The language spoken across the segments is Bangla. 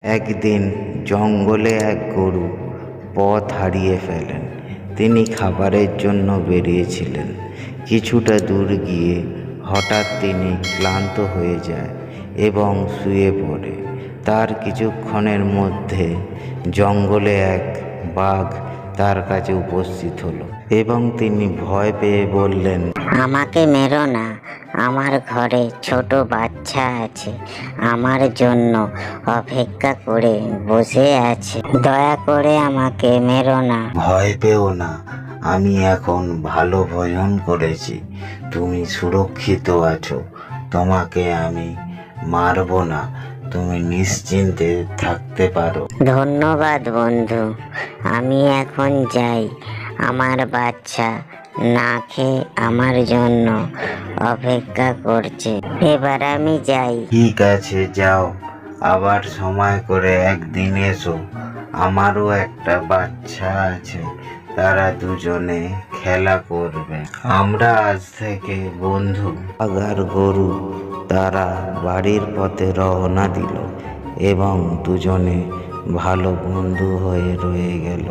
একদিন জঙ্গলে এক গরু পথ হারিয়ে ফেলেন। তিনি খাবারের জন্য বেরিয়েছিলেন। কিছুটা দূর গিয়ে হঠাৎ তিনি ক্লান্ত হয়ে যায় এবং শুয়ে পড়ে। তার কিছুক্ষণের মধ্যে জঙ্গলে এক বাঘ তার কাছে উপস্থিত হলো এবং তিনি ভয় পেয়ে বললেন, আমাকে মেরো না, আমার ঘরে ছোট বাচ্চা আছে, আমার জন্য অপেক্ষা করে বসে আছে, দয়া করে আমাকে মেরো না। ভয় পেও না, আমি এখন ভালো ভোজন করেছি, তুমি সুরক্ষিত আছো, তোমাকে আমি মারব না, তুমি নিশ্চিন্তে থাকতে পারো। ধন্যবাদ বন্ধু, আমি এখন যাই। আমার বাচ্চা না খেয়ে আমার জন্য অপেক্ষা করছে, এবার আমি যাই। ঠিক আছে, যাও, আবার সময় করে একদিন এসো, আমারও একটা বাচ্চা আছে, তারা দুজনে খেলা করবে, আমরা আজ থেকে বন্ধু। বাঘ আর গরু তারা বাড়ির পথে রওনা দিল এবং দুজনে ভালো বন্ধু হয়ে রয়ে গেল।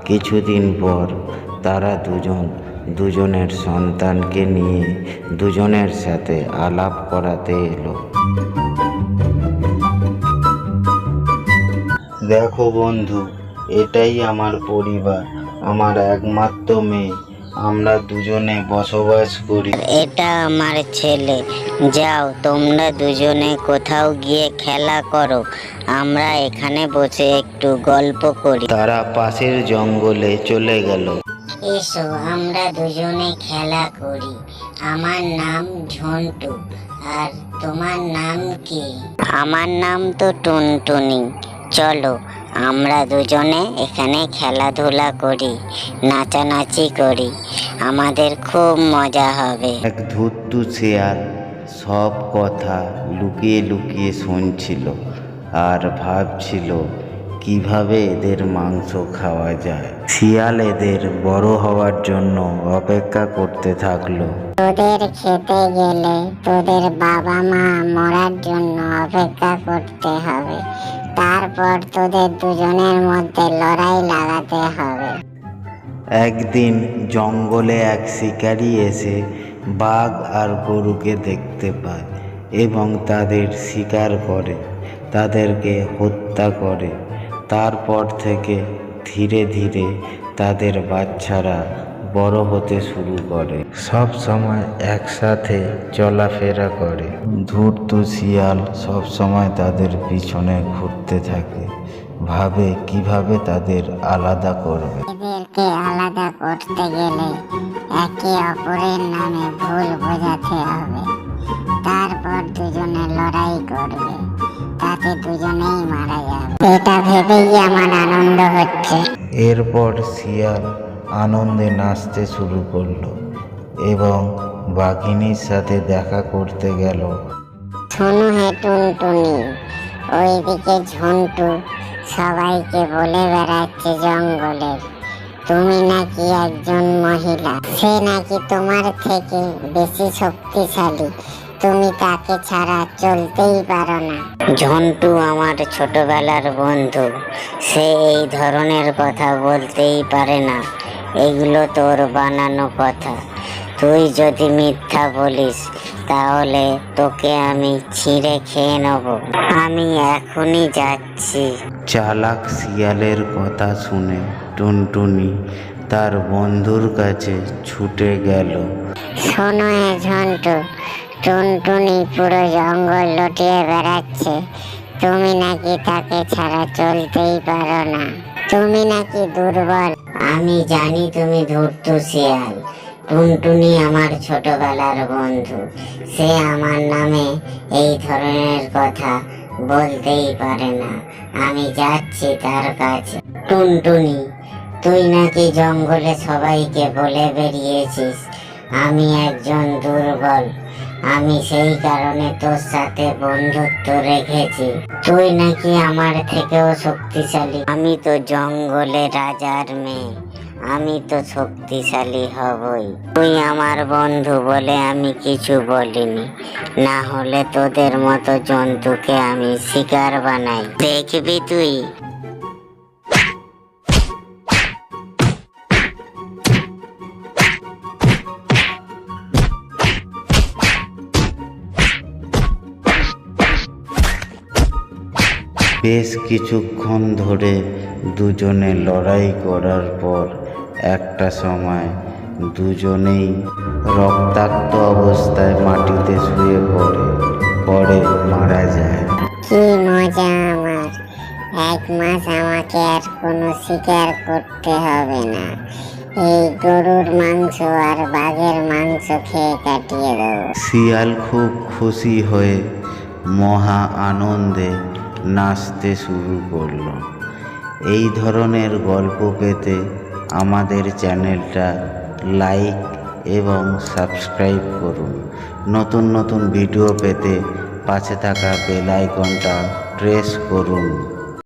কিছুদিন পর তারা দুজনের সন্তানকে নিয়ে দুজনের সাথে আলাপ করাতে এলো। দেখো বন্ধু, এটাই আমার পরিবার, আমার একমাত্র মেয়ে, আমরা দুজনে বসবাস করি। এটা আমার ছেলে, যাও তোমরা দুজনে কোথাও গিয়ে খেলা করো, আমরা এখানে বসে একটু গল্প করি। তারা পাশের জঙ্গলে চলে গেল। এসো আমরা দুজনে খেলা করি, আমার নাম ঝন্টু, আর তোমার নাম কি? আমার নাম তো টুনটুনি। চলো আমরা দুজনে এখানে খেলাধুলা করি, নাচানাচি করি, আমাদের খুব মজা হবে। এক ধূর্ত শিয়াল সব কথা লুকিয়ে লুকিয়ে শুনছিল আর ভাবছিল কিভাবে এদের মাংস খাওয়া যায়। শিয়াল এদের বড় হওয়ার জন্য অপেক্ষা করতে থাকলো। তোদের খেতে গেলে তোদের বাবা মা মরার জন্য অপেক্ষা করতে হবে, তারপর তোদের দুজনের মধ্যে লড়াই লাগাতে হবে। একদিন জঙ্গলে এক শিকারী এসে বাঘ আর গরুকে দেখতে পায় এবং তাদের শিকার করে, তাদেরকে হত্যা করে। তারপর থেকে ধীরে ধীরে তাদের বাচ্চারা বড় হতে শুরু করে, সব সময় একসাথে চলাফেরা করে। ধূর্ত শিয়াল সব সময় তাদের পিছনে ঘুরতে থাকে, ভাবে কিভাবে তাদের আলাদা করবে। এদেরকে আলাদা করতে গেলে একে অপরের নামে ভুল বোঝাতে হবে, তারপর দুজনে লড়াই করবে, তাতে দুজনেই মারা যাবে। এটা ভেবেই আমার আনন্দ হচ্ছে। এরপর শিয়াল আনন্দে নাচতে শুরু করলো এবং বাঘিনীর সাথে দেখা করতে গেল। শোনো হে টুনটুনি, ওইদিকে ঝন্টু সবাইকে বলে বেড়াচ্ছে জঙ্গলের, তুমি নাকি একজন মহিলা, সে নাকি তোমার থেকে বেশি শক্তিশালী, তুমি তাকে ছাড়া চলতেই পারো না। ঝন্টু আমার ছোটবেলার বন্ধু, সে এই ধরনের কথা বলতেই পারে না, এগুলো তোর বানানো কথা, তুই যদি মিথ্যা বলিস তাহলে তোকে আমি ছিঁড়ে খেয়ে নেব, আমি এখনই যাচ্ছি। চালাক শিয়ালের কথা শুনে টুনটুনি তার বন্ধুর কাছে ছুটে গেল। শোনো হে ঝন্টু, টুনটুনি পুরো জঙ্গল লুটিয়ে বেড়াচ্ছে, তুমি নাকি তাকে ছাড়া চলতেই পারো না, তুমি নাকি দুর্বল। আমি জানি তুমি ধূর্ত শিয়াল, টুনটুনি আমার ছোটবেলার বন্ধু, সে আমার নামে এই ধরনের কথা বলতেই পারে না, আমি যাচ্ছি তার কাছে। টুনটুনি, তুই নাকি জঙ্গলে সবাইকে বলে বেরিয়েছিস আমি একজন দুর্বল, আমি সেই কারণে তোর সাথে বন্ধুত্ব রেখেছি, তুই নাকি আমার থেকেও শক্তিশালী। আমি তো জঙ্গলে রাজার মেয়ে, আমি তো শক্তিশালী হবই। তুই আমার বন্ধু বলে আমি কিছু বলিনি, না হলে তোদের মতো জন্তুকে আমি শিকার বানাই, দেখবি তুই। বেশ কিছুক্ষণ ধরে দুজনে লড়াই করার পর একটা সময় দুজনেই রক্তাক্ত অবস্থায় মাটিতে শুয়ে পড়ে মারা যায়। কি মজা আমার! 1 মাস আমাকে আর কোনো শিকার করতে হবে না। এই গরুর মাংস আর বাঘের মাংস খেয়ে কাটিয়ে দেবো। শিয়াল খুব খুশি হয়ে মহা আনন্দে নাচতে শুরু করলো। এই ধরনের গল্প পেতে আমাদের চ্যানেলটা লাইক এবং সাবস্ক্রাইব করুন। নতুন নতুন ভিডিও পেতে পাশে থাকা বেল আইকনটা প্রেস করুন।